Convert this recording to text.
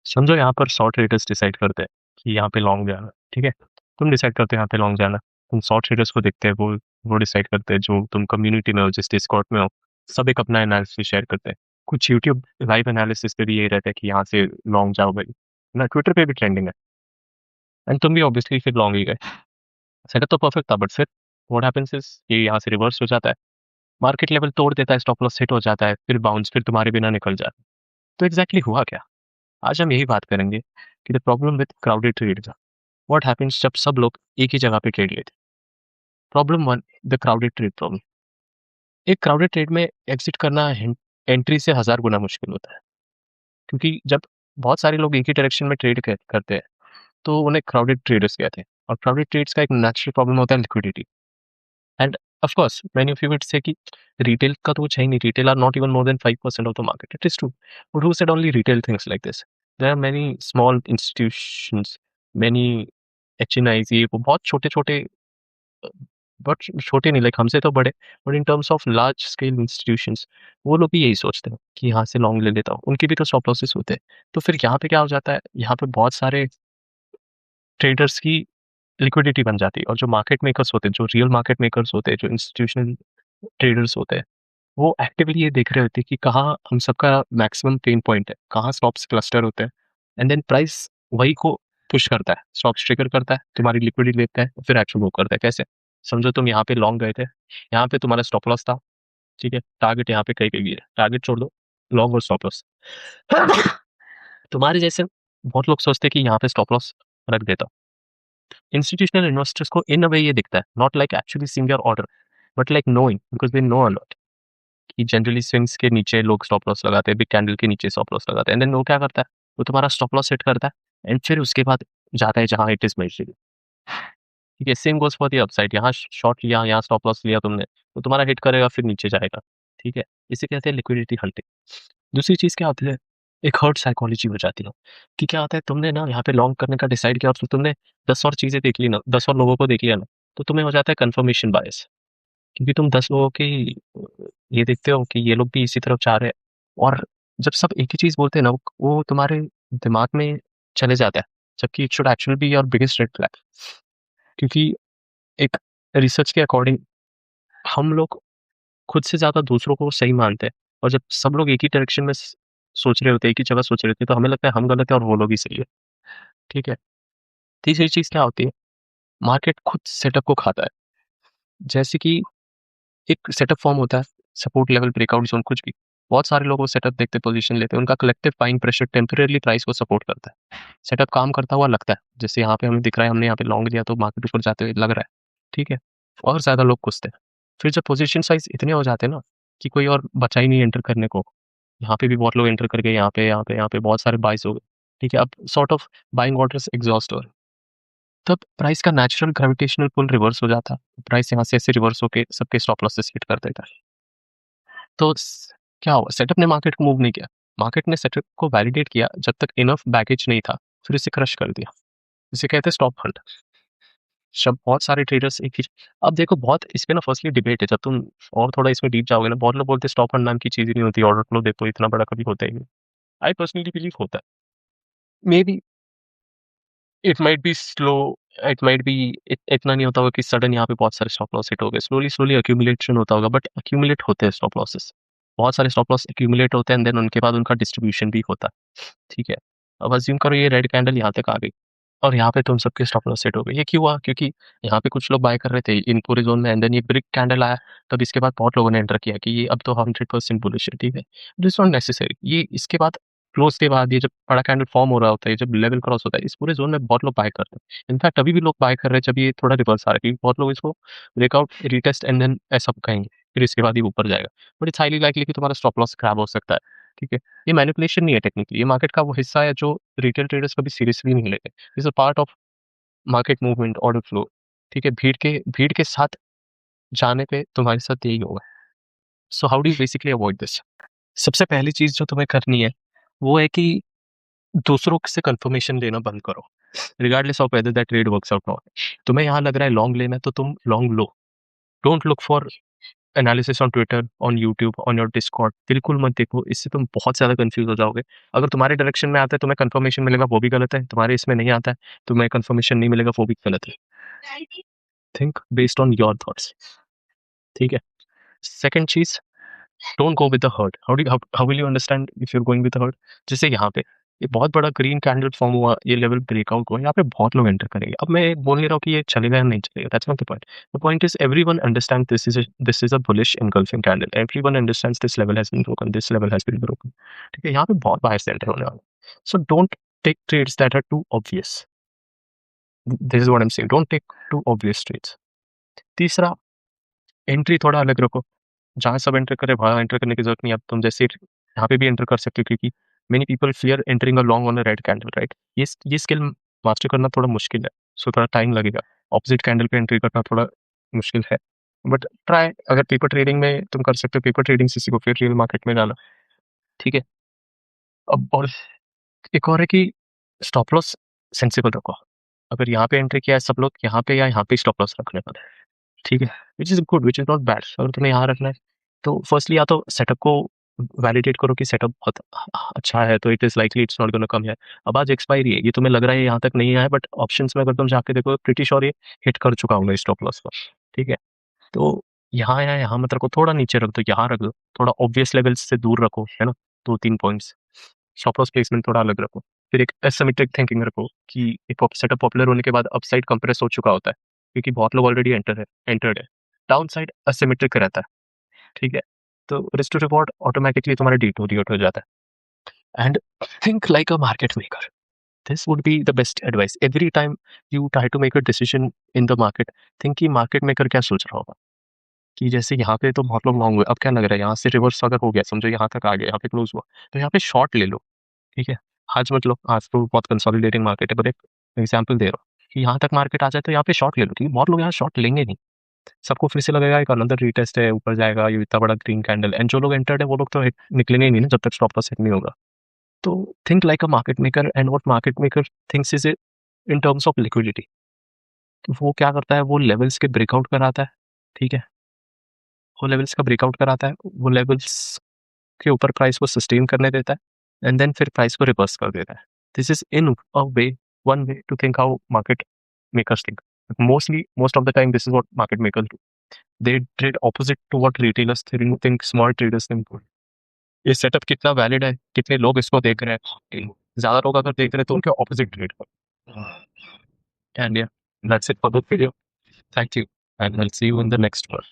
समझो यहाँ पर 100 ट्रेडर्स डिसाइड करते हैं कि यहाँ पे लॉन्ग जाना है, ठीक है। तुम डिसाइड करते हो यहाँ पे लॉन्ग जाना है। तुम 100 ट्रेडर्स को देखते हैं, वो डिसाइड करते हैं, जो तुम कम्युनिटी में हो, जिस डिस्कॉर्ड में हो, सब एक अपना एनालिसिस शेयर करते हैं। कुछ यूट्यूब लाइव एनालिसिस पे भी यही रहता है कि यहाँ से लॉन्ग जाओ भाई ना, ट्विटर पे भी ट्रेंडिंग है। एंड तुम भी ऑब्वियसली फिर लॉन्ग ही गए। सेटअप तो परफेक्ट था, बट फिर व्हाट हैपेंस इज ये यहाँ से रिवर्स हो जाता है। मार्केट लेवल तोड़ देता है, स्टॉप लॉस हिट हो जाता है, फिर बाउंस, फिर तुम्हारे बिना निकल जाता है। तो एग्जैक्टली हुआ क्या? आज हम यही बात करेंगे कि the problem with crowded trade था। व्हाट हैपेंस जब सब लोग एक ही जगह पे ट्रेड लेते। Problem one, the crowded trade problem. एक क्राउडेड ट्रेड में एग्जिट करना एंट्री से 1000 गुना मुश्किल होता है, क्योंकि जब बहुत सारे लोग एक ही डायरेक्शन में ट्रेड करते हैं तो उन्हें क्राउडेड ट्रेडर्स कहते हैं। और क्राउडेड ट्रेड्स का एक नेचुरल प्रॉब्लम होता है liquidity. And of course many of you would say कि रिटेल का तो कुछ है ही नहीं, retail are not even more than 5% of the market. It is true, but who said only retail things like this? There are many small institutions, many HNIs, ये वो बहुत छोटे छोटे, बट छोटे नहीं, लाइक हमसे तो बड़े, but in terms of large scale institutions, वो लोग भी यही सोचते हैं कि यहाँ से लॉन्ग ले लेता हूँ। उनके भी तो स्टॉप लॉसेस होते हैं। तो फिर यहाँ पे क्या हो जाता है, यहाँ पे बहुत सारे ट्रेडर्स की लिक्विडिटी बन जाती है, और जो मार्केट मेकर्स होते हैं, जो रियल मार्केट मेकर्स होते हैं, जो इंस्टीट्यूशनल ट्रेडर्स होते हैं, वो एक्टिवली ये देख रहे होते हैं कि कहाँ हम सबका मैक्सिमम पेन पॉइंट है, कहाँ स्टॉप्स क्लस्टर होते हैं। एंड देन प्राइस वही को पुश करता है, स्टॉप्स ट्रिगर करता है, तुम्हारी लिक्विडिटी लेता है, फिर एक्शन मूव करता है। कैसे? समझो तुम यहाँ पे लॉन्ग गए थे, यहाँ पे तुम्हारा स्टॉप लॉस था, ठीक है, टारगेट यहाँ पे कहीं पे भी है, टारगेट छोड़ दो, लॉन्ग और स्टॉप लॉस। तुम्हारे जैसे बहुत लोग सोचते हैं कि यहाँ पे स्टॉप लॉस रख देता हूँ। इंस्टीट्यूशनल इन्वेस्टर्स को इन अ वे ये दिखता है, not like actually seeing your order, but like knowing, because they know a lot कि जनरली स्विंग्स के नीचे लोग स्टॉप लॉस लगाते हैं, बिग कैंडल के नीचे स्टॉप लॉस लगाते हैं। एंड देन वो क्या करता है, वो तुम्हारा स्टॉप लॉस सेट करता है, एंड फिर उसके बाद जाता है जहां इट इज मेजर्ड। ठीक है, same goes for the upside. यहाँ शॉर्ट लिया, यहाँ स्टॉप लॉस लिया तुमने, तो तुम्हारा हिट करेगा, फिर नीचे जाएगा। ठीक है, इसे कहते हैं लिक्विडिटी हंटिंग। दूसरी चीज क्या होती है, एक हर्ट साइकोलॉजी हो जाती है कि क्या होता है, तुमने ना यहाँ पे लॉन्ग करने का डिसाइड किया और फिर तुमने 10 और चीजें देख ली ना, 10 और लोगों को देख लिया ना, तो तुम्हें हो जाता है कंफर्मेशन बायस। क्योंकि तुम 10 लोगों की ये देखते हो कि ये लोग भी इसी तरफ चाह रहे हैं, और जब सब एक ही चीज बोलते हैं ना, वो तुम्हारे दिमाग में चले जाता है, जबकि it should actually be your biggest red flag. क्योंकि एक रिसर्च के अकॉर्डिंग हम लोग खुद से ज्यादा दूसरों को सही मानते हैं, और जब सब लोग एक ही डायरेक्शन में सोच रहे होते हैं, एक ही जगह सोच रहे होते हैं, तो हमें लगता है हम गलत है और वो लोग ही सही है। ठीक है। तीसरी चीज क्या होती है, मार्केट खुद सेटअप को खाता है। जैसे कि एक सेटअप फॉर्म होता है, सपोर्ट लेवल, ब्रेकआउट जोन, कुछ भी। बहुत सारे लोग वो सेटअप देखते, पोजीशन लेते हैं, उनका collective buying pressure temporary price को सपोर्ट करता है। सेटअप काम करता हुआ लगता है, जैसे यहाँ पे हमें दिख रहा है, हमने यहाँ पे लॉन्ग लिया तो मार्केट ऊपर जाते हुए लग रहा है। ठीक है, और ज्यादा लोग घुसते हैं। फिर जब पोजीशन साइज इतने हो जाते हैं ना कि कोई और बचा ही नहीं एंटर करने को, यहाँ पे भी बहुत लोग एंटर कर गए, यहाँ पे यहाँ पे यहाँ पे बहुत सारे बाइस हो गए। ठीक है, अब sort of buying orders exhaust हो रहे हैं। तब प्राइस का नेचुरल ग्रेविटेशनल पुल रिवर्स हो जाता है, प्राइस यहाँ से ऐसे रिवर्स होके सबके स्टॉप लॉसेस हिट कर देता है। तो क्या हुआ, सेटअप ने मार्केट को मूव नहीं किया, मार्केट ने सेटअप को वैलिडेट किया जब तक इनफ बैगेज नहीं था, फिर इसे क्रश कर दिया। इसे कहते हैं स्टॉप हंट। जब बहुत सारे ट्रेडर्स एक ही, अब देखो बहुत इस पे ना फर्स्टली डिबेट है, जब तुम और थोड़ा इसमें डीप जाओगे ना, बहुत लोग बोलते हैं स्टॉप हंट नाम की चीज ही नहीं होती, ऑर्डर फ्लो देखो इतना बड़ा कभी होता ही नहीं। आई पर्सनली बिलीव होता है, may be it might be slow, it might be, इतना नहीं होता होगा कि सडन यहाँ पे बहुत सारे स्टॉप लॉस हिट हो गए, स्लोली स्लोली अक्यूमुलेशन होता होगा, बट अक्यूमुलेट होते हैं स्टॉप लॉसेस। बहुत सारे स्टॉप लॉस अक्यूमुलेट होते हैं, देन उनके बाद उनका डिस्ट्रीब्यूशन भी होता है। ठीक है, अब अज्यूम करो ये रेड कैंडल यहाँ तक आ गई, और यहाँ पे तुम सबके स्टॉप लॉस सेट हो गए। ये क्यों हुआ? क्योंकि यहाँ पे कुछ लोग बाय कर रहे थे इन पूरे जोन में, एंड देन ये ब्रिक कैंडल आया, तब इसके बाद बहुत लोगों ने एंटर किया कि ये अब तो 100% बुलिश है। ठीक है, दिस नॉट नेसेसरी। ये इसके बाद क्लोज के बाद ये जब बड़ा कैंडल फॉर्म हो रहा होता है, जब लेवल क्रॉस होता है, इस पूरे जोन में बहुत लोग बाय करते हैं। इनफैक्ट अभी भी लोग बाय कर रहे हैं, जब ये थोड़ा रिवर्स आ रहा है, क्योंकि बहुत लोग इसको ब्रेकआउट, रिटेस्ट एंड देन ऐसा कहेंगे, फिर इसके बाद ये ऊपर जाएगा। बट इट्स हाईली लाइकली कि तुम्हारा स्टॉप लॉस खराब हो सकता है। ठीक है, ये मैनिपुलेशन नहीं है टेक्निकली, ये मार्केट का वो हिस्सा है जो रिटेल ट्रेडर्स कभी सीरियसली नहीं लेते। Is a part of market movement, order flow. ठीक है, भीड़ के साथ जाने पे तुम्हारे साथ यही होगा। So how do you basically avoid this? सबसे पहली चीज जो तुम्हें करनी है वो है कि दूसरों से कंफर्मेशन लेना बंद करो, regardless of whether that trade works out not. तुम्हें यहाँ लग रहा है लॉन्ग लेना है, तो तुम long low. Don't look for analysis on Twitter, on YouTube, on your Discord बिल्कुल मत देखो, इससे तुम बहुत ज़्यादा कंफ्यूज हो जाओगे। अगर तुम्हारे डायरेक्शन में आता है तुम्हें कंफर्मेशन मिलेगा, वो भी गलत है। तुम्हारे इसमें नहीं आता है तुम्हें कंफर्मेशन नहीं मिलेगा, वो भी गलत है। Think based on your thoughts, ठीक है। सेकंड चीज, don't go with the herd. How will you understand if you are going with the herd? जैसे यहाँ पे ये बहुत बड़ा ग्रीन कैंडल फॉर्म हुआ, ये लेवल ब्रेकआउट हुआ, यहाँ पे बहुत लोग एंटर करेंगे। अब मैं बोल नहीं रहा हूँ कि ये चलेगा या नहीं चलेगा, that's not the point. The point is everyone understand this is a bullish engulfing candle, everyone understands this level has been broken, this level has been broken, ठीक है। यहाँ पे बहुत बाहर से एंटर होने वाला, so don't take trades that are too obvious. This is what I am saying, don't take too obvious trades. तीसरा, एंट्री थोड़ा अलग रखो। जहाँ सब एंटर करे वहाँ एंटर करने की जरूरत नहीं है। अब तुम जैसे यहाँ पे भी एंटर कर सकते हो, क्योंकि many people fear entering a long on a red candle, right. ये स्किल मास्टर करना थोड़ा मुश्किल है, सो थोड़ा टाइम लगेगा। ऑपोजिट कैंडल पे एंट्री करना थोड़ा मुश्किल है, बट ट्राई। अगर पेपर ट्रेडिंग में तुम कर सकते हो, पेपर ट्रेडिंग से सीखो, फिर रियल मार्केट में जाना, ठीक है। अब और एक और है कि स्टॉप लॉस सेंसिबल रखो। अगर यहाँ पे एंट्री किया है सब लोग, यहाँ पे या यहाँ पे स्टॉप लॉस रखने वाले हैं, ठीक है। Which is good, which is not bad. अगर तुम्हें यहाँ रखना है तो फर्स्टली या तो सेटअप को वैलिडेट करो कि सेटअप बहुत अच्छा है, तो it is likely it's not gonna come है। अब आज एक्सपायरी है, ये तुम्हें लग रहा है यहाँ तक नहीं आया, बट ऑप्शंस में अगर तुम जाके देखो प्रिटी श्योर ये हिट कर चुका होगा स्टॉप लॉस पर, ठीक है। तो यहाँ या यहाँ मत रखो, थोड़ा नीचे रख दो, यहाँ रख दो, थोड़ा ऑब्वियस लेवल्स से दूर रखो, है ना। 2-3 पॉइंट्स स्टॉप लॉस प्लेसमेंट थोड़ा अलग रखो। फिर एक एसिमेट्रिक थिंकिंग रखो कि एक सेटअप पॉपुलर होने के बाद अपसाइड कंप्रेस हो चुका होता है, क्योंकि बहुत लोग ऑलरेडी एंटर्ड है। डाउन साइड असिमेट्रिक रहता है, ठीक है। तो रिस्क टू रिवॉर्ड ऑटोमेटिकली तुम्हारा डिटोरिएट हो जाता है। And think like a market maker, this would be the best advice. Every time you try to make a decision in the market, think कि मार्केट मेकर क्या सोच रहा होगा। कि जैसे यहाँ पे तो बहुत लोग लॉन्ग हुए, अब क्या लग रहा है यहाँ से रिवर्स अगर हो गया, समझो यहाँ तक आ गया, यहाँ पे क्लोज हुआ, तो यहाँ पे शॉर्ट ले लो, ठीक है। आज मत लो, आज तो बहुत कंसोलिडेटिंग मार्केट है, पर एक एग्जांपल दे रहा हूँ कि यहाँ तक मार्केट आ जाए तो यहाँ पे शॉर्ट ले लो, ठीक है। बहुत लोग यहाँ शॉर्ट लेंगे नहीं, सबको फिर से लगेगा एक अनदर रीटेस्ट है, ऊपर जाएगा ये इतना बड़ा ग्रीन कैंडल, एंड जो लोग एंटर्ड है वो लोग तो निकलेंगे ही नहीं ना जब तक स्टॉप लॉस हिट नहीं होगा। तो think like a market maker, and what market maker thinks is in terms of liquidity. वो क्या करता है, वो लेवल्स के ब्रेकआउट कराता है, ठीक है। वो लेवल्स का ब्रेकआउट कराता है, वो लेवल्स के ऊपर प्राइस को सस्टेन करने देता है, एंड देन फिर प्राइस को रिवर्स कर देता है। This is in a way, one way to think how market makers think. Most of the time this is what market makers do. They trade opposite to what retailers think, small traders think. ये setup कितना valid है, कितने लोग इसको देख रहे हैं, ज्यादा लोग अगर देख रहे हैं तो उनके ऑपोजिट ट्रेड करो। एंड या that's it for the video. Thank you, and I will see you in the next one.